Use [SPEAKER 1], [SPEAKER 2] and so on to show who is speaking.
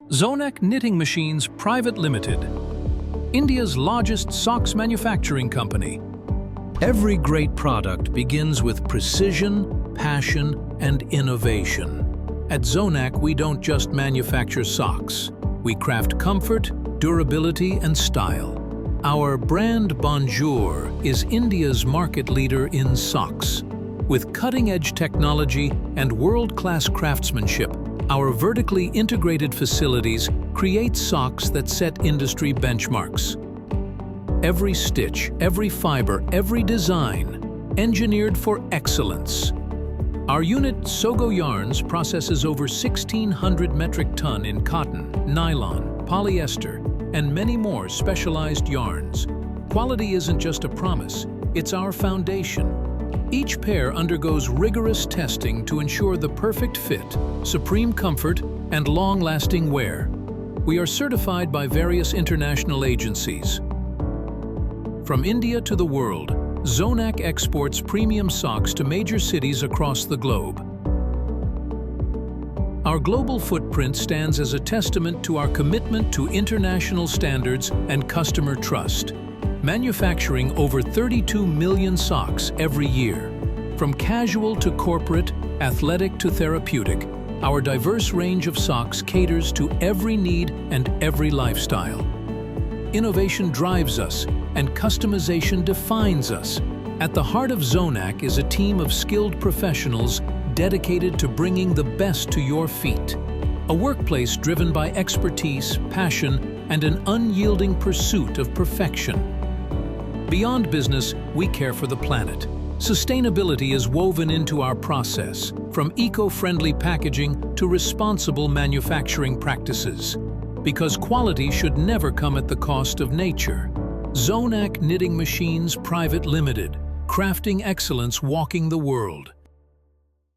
[SPEAKER 1] Zonak Knitting Machines Private Limited, India's largest socks manufacturing company. Every great product begins with precision, passion, and innovation. At Zonak, we don't just manufacture socks. We craft comfort, durability, and style. Our brand Bonjour is India's market leader in socks. With cutting-edge technology and world-class craftsmanship, our vertically integrated facilities create socks that set industry benchmarks. Every stitch, every fiber, every design, engineered for excellence. Our unit, Sogo Yarns, processes over 1,600 metric ton in cotton, nylon, polyester, and many more specialized yarns. Quality isn't just a promise, it's our foundation. Each pair undergoes rigorous testing to ensure the perfect fit, supreme comfort, and long-lasting wear. We are certified by various international agencies. From India to the world, Zonak exports premium socks to major cities across the globe. Our global footprint stands as a testament to our commitment to international standards and customer trust, manufacturing over 32 million socks every year. From casual to corporate, athletic to therapeutic, our diverse range of socks caters to every need and every lifestyle. Innovation drives us, and customization defines us. At the heart of Zonak is a team of skilled professionals dedicated to bringing the best to your feet. A workplace driven by expertise, passion, and an unyielding pursuit of perfection. Beyond business, we care for the planet. Sustainability is woven into our process, from eco-friendly packaging to responsible manufacturing practices. Because quality should never come at the cost of nature. Zonak Knitting Machines Private Limited, crafting excellence walking the world.